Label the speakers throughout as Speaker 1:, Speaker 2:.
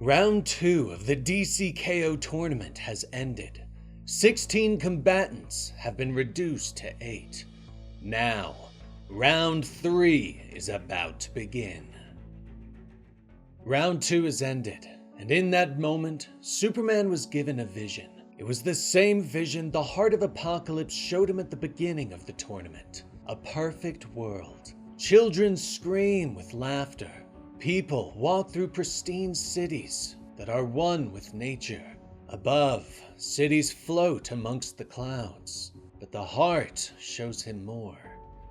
Speaker 1: Round 2 of the DCKO tournament has ended. 16 combatants have been reduced to 8. Now, Round 3 is about to begin. Round 2 has ended, and in that moment, Superman was given a vision. It was the same vision the Heart of Apocalypse showed him at the beginning of the tournament. A perfect world. Children scream with laughter. People walk through pristine cities that are one with nature. Above, cities float amongst the clouds. But the heart shows him more.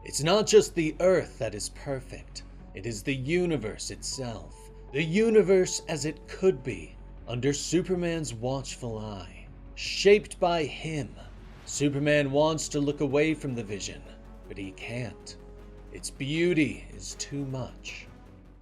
Speaker 1: It's not just the earth that is perfect. It is the universe itself. The universe as it could be, under Superman's watchful eye. Shaped by him. Superman wants to look away from the vision, but he can't. Its beauty is too much.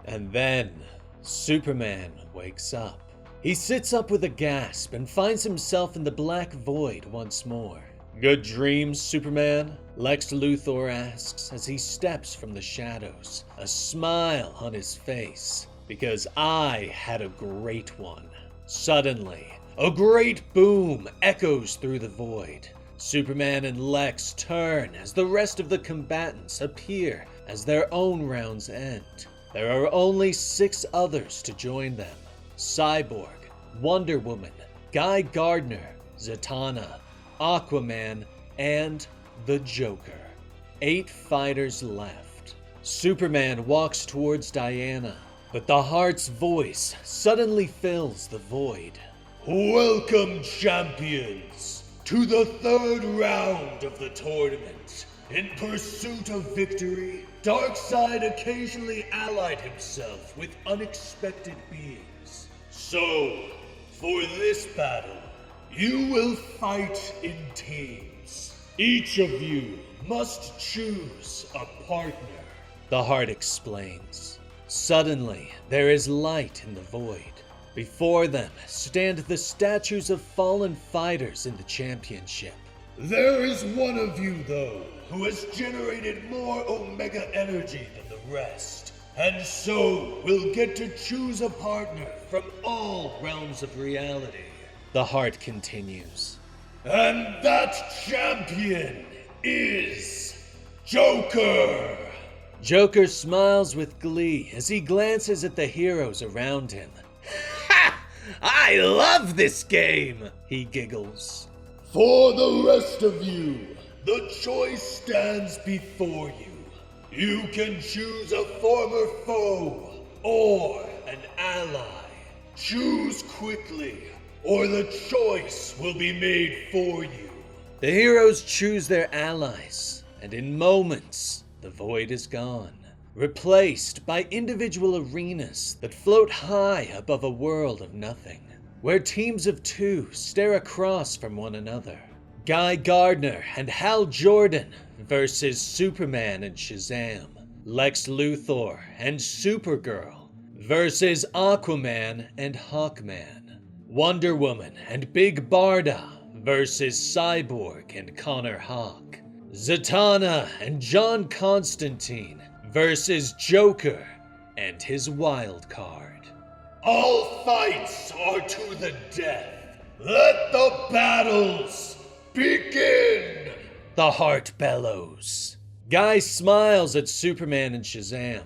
Speaker 1: And then, Superman wakes up. He sits up with a gasp and finds himself in the black void once more. "Good dreams, Superman?" Lex Luthor asks as he steps from the shadows, a smile on his face. "Because I had a great one." Suddenly, a great boom echoes through the void. Superman and Lex turn as the rest of the combatants appear as their own rounds end. There are only 6 others to join them. Cyborg, Wonder Woman, Guy Gardner, Zatanna, Aquaman, and the Joker. 8 fighters left. Superman walks towards Diana, but the Heart's voice suddenly fills the void. "Welcome, champions, to the 3rd round of the tournament. In pursuit of victory, Darkseid occasionally allied himself with unexpected beings. So, for this battle, you will fight in teams. Each of you must choose a partner," the Heart explains. Suddenly, there is light in the void. Before them stand the statues of fallen fighters in the championship. "There is one of you, though, who has generated more Omega energy than the rest, and so will get to choose a partner from all realms of reality," the Heart continues. "And that champion is Joker!" Joker smiles with glee as he glances at the heroes around him. "Ha! I love this game!" he giggles. "For the rest of you, the choice stands before you. You can choose a former foe or an ally. Choose quickly, or the choice will be made for you." The heroes choose their allies, and in moments, the void is gone, replaced by individual arenas that float high above a world of nothing, where teams of 2 stare across from one another. Guy Gardner and Hal Jordan versus Superman and Shazam. Lex Luthor and Supergirl versus Aquaman and Hawkman. Wonder Woman and Big Barda versus Cyborg and Connor Hawk. Zatanna and John Constantine versus Joker and his wild card. "All fights are to the death. Let the battles begin!" the Heart bellows. Guy smiles at Superman and Shazam.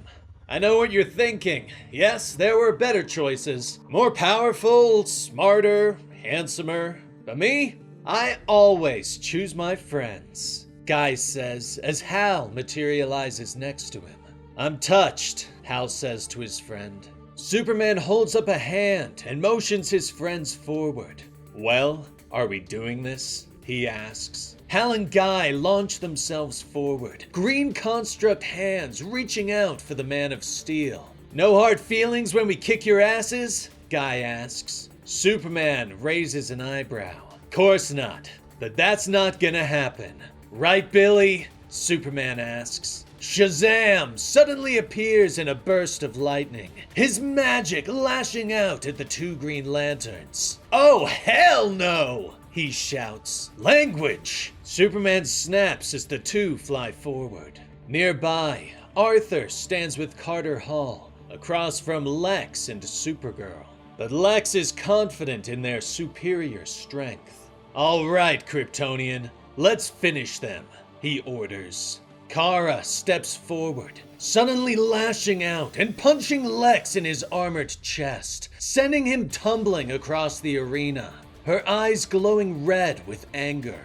Speaker 1: "I know what you're thinking. Yes, there were better choices. More powerful, smarter, handsomer. But me? I always choose my friends," Guy says as Hal materializes next to him. "I'm touched," Hal says to his friend. Superman holds up a hand and motions his friends forward. "Well, are we doing this?" he asks. Hal and Guy launch themselves forward, green construct hands reaching out for the Man of Steel. "No hard feelings when we kick your asses?" Guy asks. Superman raises an eyebrow. "Course not, but that's not gonna happen. Right, Billy?" Superman asks. Shazam suddenly appears in a burst of lightning, his magic lashing out at the 2 Green Lanterns. "Oh, hell no!" he shouts. "Language!" Superman snaps as the 2 fly forward. Nearby, Arthur stands with Carter Hall, across from Lex and Supergirl. but Lex is confident in their superior strength. "All right, Kryptonian, let's finish them," he orders. Kara steps forward, suddenly lashing out and punching Lex in his armored chest, sending him tumbling across the arena, her eyes glowing red with anger.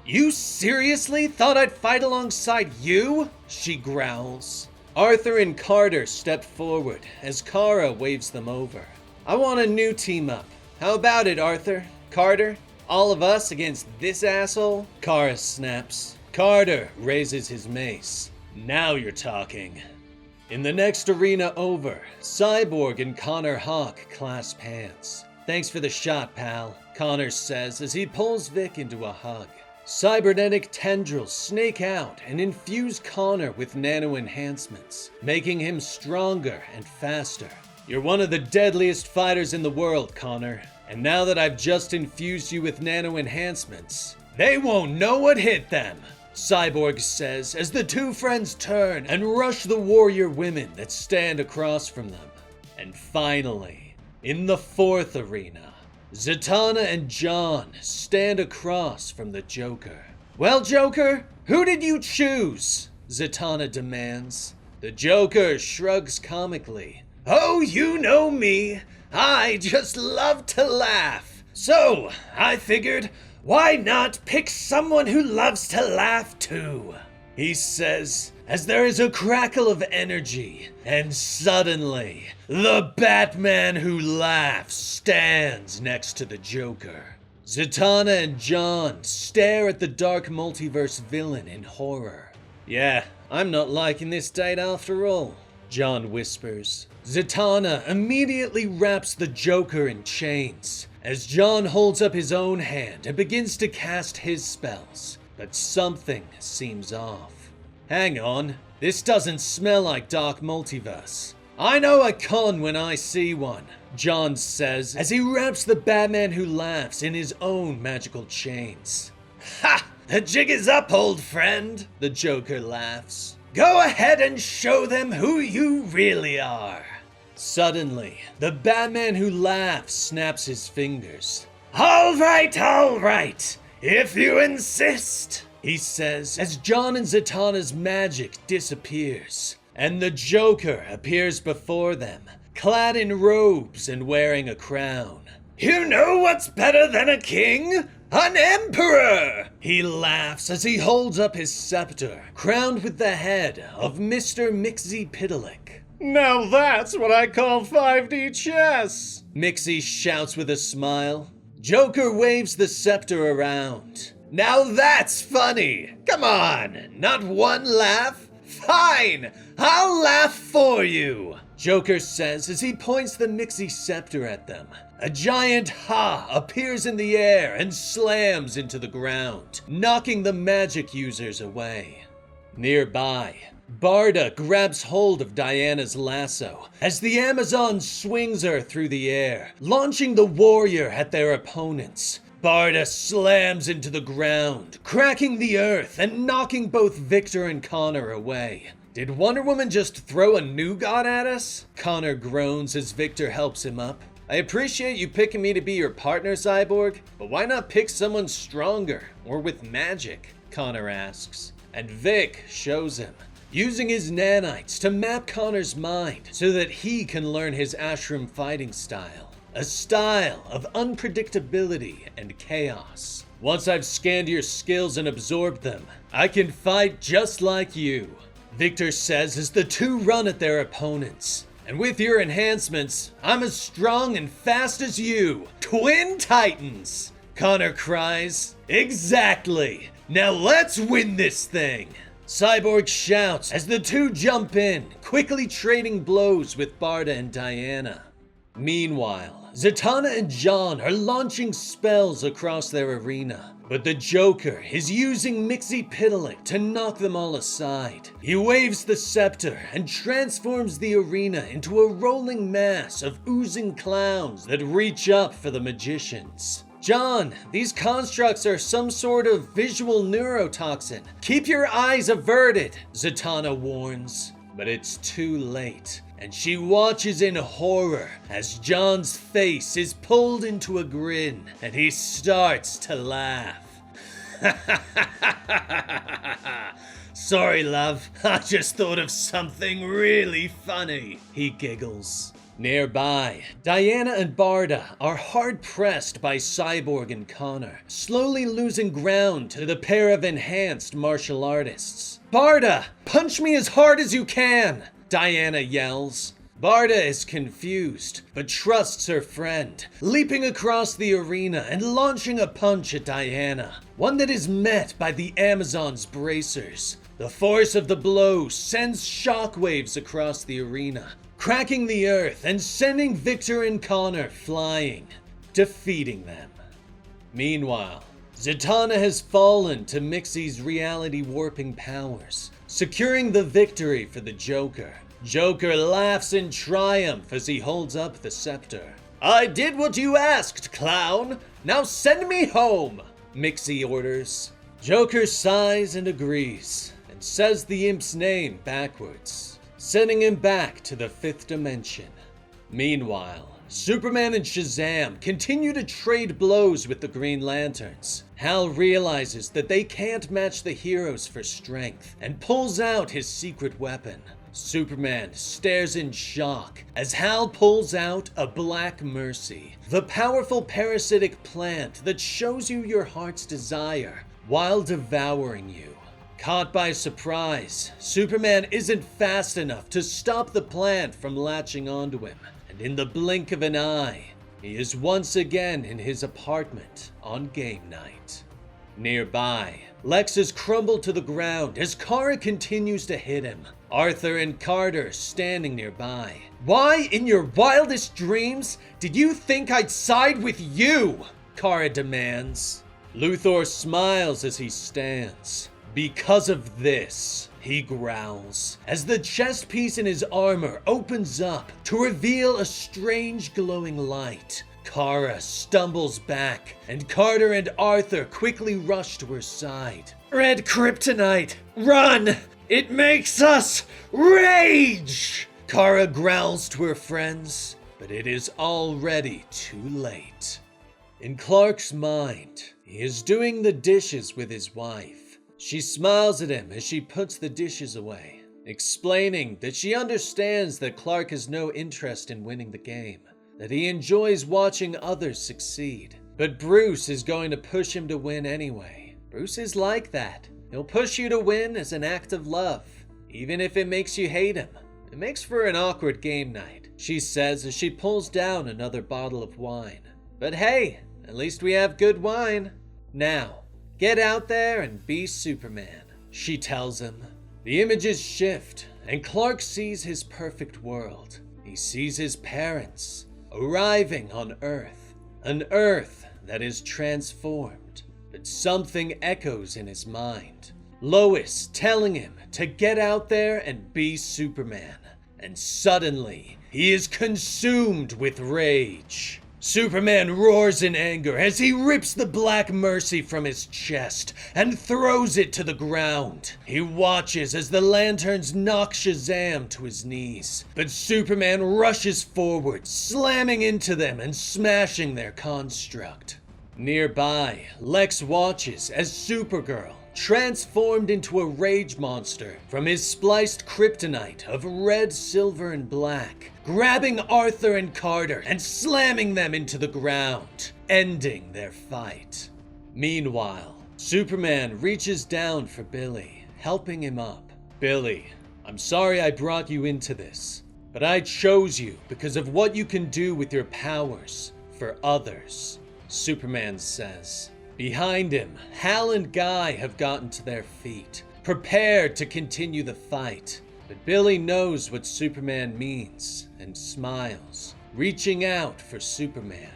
Speaker 1: "You seriously thought I'd fight alongside you?" she growls. Arthur and Carter step forward as Kara waves them over. "I want a new team up. How about it, Arthur? Carter? All of us against this asshole?" Kara snaps. Carter raises his mace. "Now you're talking." In the next arena over, Cyborg and Connor Hawk clasp hands. "Thanks for the shot, pal," Connor says as he pulls Vic into a hug. Cybernetic tendrils snake out and infuse Connor with nano enhancements, making him stronger and faster. "You're one of the deadliest fighters in the world, Connor. And now that I've just infused you with nano enhancements, they won't know what hit them," Cyborg says as the two friends turn and rush the warrior women that stand across from them. And finally, in the fourth arena, Zatanna and John stand across from the Joker. "Well, Joker, who did you choose?" Zatanna demands. The Joker shrugs comically. "Oh, you know me. I just love to laugh. So, I figured, why not pick someone who loves to laugh too?" he says, as there is a crackle of energy, and suddenly, the Batman who laughs stands next to the Joker. Zatanna and John stare at the dark multiverse villain in horror. "Yeah, I'm not liking this date after all," John whispers. Zatanna immediately wraps the Joker in chains, as John holds up his own hand and begins to cast his spells, but something seems off. "Hang on, this doesn't smell like Dark Multiverse. I know a con when I see one," John says as he wraps the Batman who laughs in his own magical chains. "Ha! The jig is up, old friend," the Joker laughs. "Go ahead and show them who you really are." Suddenly, the Batman who laughs snaps his fingers. All right, if you insist," he says as John and Zatanna's magic disappears, and the Joker appears before them, clad in robes and wearing a crown. "You know what's better than a king? An emperor!" he laughs as he holds up his scepter, crowned with the head of Mr. Mxyzptlk. "Now that's what I call 5D chess!" Mixie shouts with a smile. Joker waves the scepter around. "Now that's funny! Come on, not one laugh? Fine, I'll laugh for you," Joker says as he points the Mixie scepter at them. A giant ha appears in the air and slams into the ground, knocking the magic users away. Nearby, Barda grabs hold of Diana's lasso as the Amazon swings her through the air, launching the warrior at their opponents. Barda slams into the ground, cracking the earth and knocking both Victor and Connor away. "Did Wonder Woman just throw a new god at us?" Connor groans as Victor helps him up. "I appreciate you picking me to be your partner, Cyborg, but why not pick someone stronger or with magic?" Connor asks. And Vic shows him, using his nanites to map Connor's mind so that he can learn his Ashram fighting style. A style of unpredictability and chaos. "Once I've scanned your skills and absorbed them, I can fight just like you," Victor says as the two run at their opponents. "And with your enhancements, I'm as strong and fast as you. Twin Titans!" Connor cries. "Exactly! Now let's win this thing!" Cyborg shouts as the two jump in, quickly trading blows with Barda and Diana. Meanwhile, Zatanna and John are launching spells across their arena, but the Joker is using Mxyzptlk to knock them all aside. He waves the scepter and transforms the arena into a rolling mass of oozing clowns that reach up for the magicians. "John, these constructs are some sort of visual neurotoxin. Keep your eyes averted," Zatanna warns. But it's too late, and she watches in horror as John's face is pulled into a grin and he starts to laugh. Sorry, love, I just thought of something really funny, he giggles. Nearby, Diana and Barda are hard-pressed by Cyborg and Connor, slowly losing ground to the pair of enhanced martial artists. Barda, punch me as hard as you can, Diana yells. Barda is confused, but trusts her friend, leaping across the arena and launching a punch at Diana, one that is met by the Amazon's bracers. The force of the blow sends shockwaves across the arena, cracking the earth and sending Victor and Connor flying, defeating them. Meanwhile, Zatanna has fallen to Mixie's reality warping powers, securing the victory for the Joker. Joker laughs in triumph as he holds up the scepter. I did what you asked, clown! Now send me home! Mixie orders. Joker sighs and agrees, and says the imp's name backwards, sending him back to the 5th dimension. Meanwhile, Superman and Shazam continue to trade blows with the Green Lanterns. Hal realizes that they can't match the heroes for strength and pulls out his secret weapon. Superman stares in shock as Hal pulls out a Black Mercy, the powerful parasitic plant that shows you your heart's desire while devouring you. Caught by surprise, Superman isn't fast enough to stop the plant from latching onto him, and in the blink of an eye, he is once again in his apartment on game night. Nearby, Lex is crumbled to the ground as Kara continues to hit him. Arthur and Carter standing nearby. Why in your wildest dreams did you think I'd side with you? Kara demands. Luthor smiles as he stands. Because of this, he growls, as the chest piece in his armor opens up to reveal a strange glowing light. Kara stumbles back, and Carter and Arthur quickly rush to her side. Red Kryptonite, run! It makes us rage! Kara growls to her friends, but it is already too late. In Clark's mind, he is doing the dishes with his wife. She smiles at him as she puts the dishes away, explaining that she understands that Clark has no interest in winning the game, that he enjoys watching others succeed. But Bruce is going to push him to win anyway. Bruce is like that. He'll push you to win as an act of love, even if it makes you hate him. It makes for an awkward game night, she says as she pulls down another bottle of wine. But hey, at least we have good wine. Now, get out there and be Superman, she tells him. The images shift, and Clark sees his perfect world. He sees his parents arriving on Earth, an Earth that is transformed. But something echoes in his mind. Lois telling him to get out there and be Superman. And suddenly, he is consumed with rage. Superman roars in anger as he rips the Black Mercy from his chest and throws it to the ground. He watches as the lanterns knock Shazam to his knees, but Superman rushes forward, slamming into them and smashing their construct. Nearby, Lex watches as Supergirl, transformed into a rage monster from his spliced kryptonite of red, silver, and black, grabbing Arthur and Carter and slamming them into the ground, ending their fight. Meanwhile, Superman reaches down for Billy, helping him up. Billy, I'm sorry I brought you into this, but I chose you because of what you can do with your powers for others, Superman says. Behind him, Hal and Guy have gotten to their feet, prepared to continue the fight. But Billy knows what Superman means and smiles, reaching out for Superman.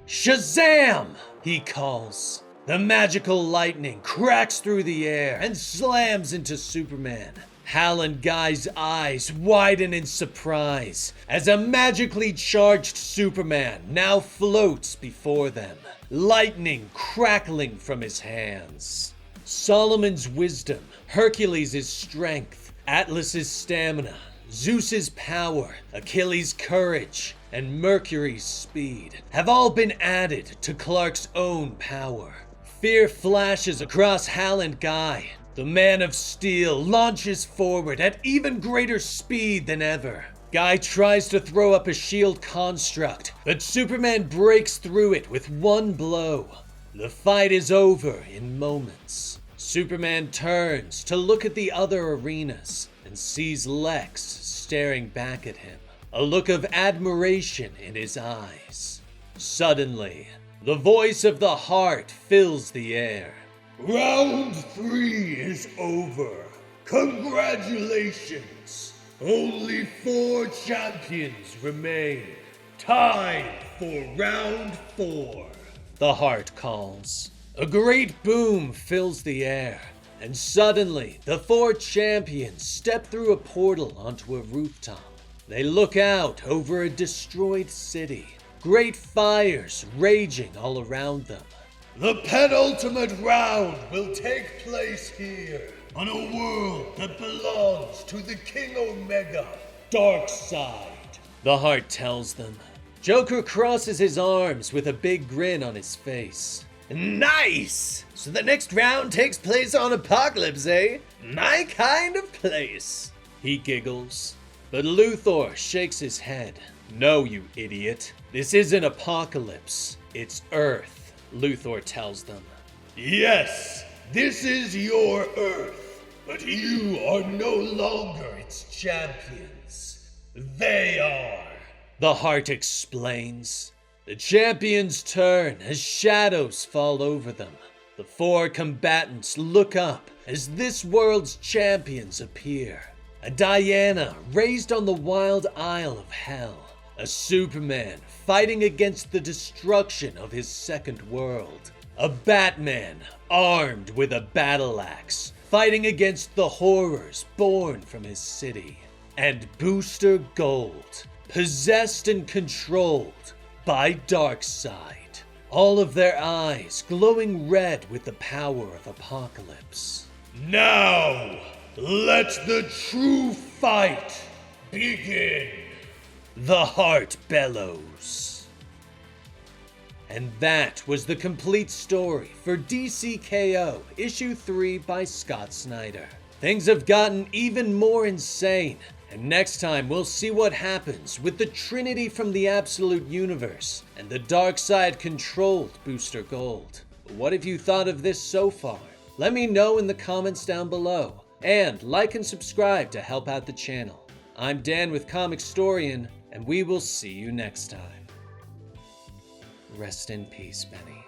Speaker 1: Shazam! He calls. The magical lightning cracks through the air and slams into Superman. Hal and Guy's eyes widen in surprise as a magically charged Superman now floats before them, lightning crackling from his hands. Solomon's wisdom, Hercules' strength, Atlas's stamina, Zeus's power, Achilles' courage, and Mercury's speed have all been added to Clark's own power. Fear flashes across Hal and Guy. The Man of Steel launches forward at even greater speed than ever. Guy tries to throw up a shield construct, but Superman breaks through it with one blow. The fight is over in moments. Superman turns to look at the other arenas and sees Lex staring back at him, a look of admiration in his eyes. Suddenly, the voice of the Heart fills the air.
Speaker 2: Round 3 is over. Congratulations. Only 4 champions remain. Time for round 4.
Speaker 1: The Heart calls. A great boom fills the air, and suddenly the 4 champions step through a portal onto a rooftop. They look out over a destroyed city, great fires raging all around them.
Speaker 2: The penultimate round will take place here, on a world that belongs to the King Omega, Darkseid.
Speaker 1: The Heart tells them. Joker crosses his arms with a big grin on his face.
Speaker 3: Nice! So the next round takes place on Apokolips, eh? My kind of place.
Speaker 1: He giggles. But Luthor shakes his head. No, you idiot. This isn't Apokolips. It's Earth, Luthor tells them.
Speaker 2: Yes, this is your Earth, but you are no longer its champions. They are.
Speaker 1: The Heart explains. The champions turn as shadows fall over them. The 4 combatants look up as this world's champions appear. A Diana raised on the wild Isle of Hell. A Superman fighting against the destruction of his second world. A Batman armed with a battle axe, fighting against the horrors born from his city. And Booster Gold, possessed and controlled by Darkseid, all of their eyes glowing red with the power of Apokolips.
Speaker 2: Now, let the true fight begin.
Speaker 1: The Heart bellows. And that was the complete story for DCKO Issue 3 by Scott Snyder. Things have gotten even more insane, and next time we'll see what happens with the Trinity from the Absolute Universe and the Darkseid-controlled Booster Gold. What have you thought of this so far? Let me know in the comments down below, and like and subscribe to help out the channel. I'm Dan with Comicstorian, and we will see you next time. Rest in peace, Benny.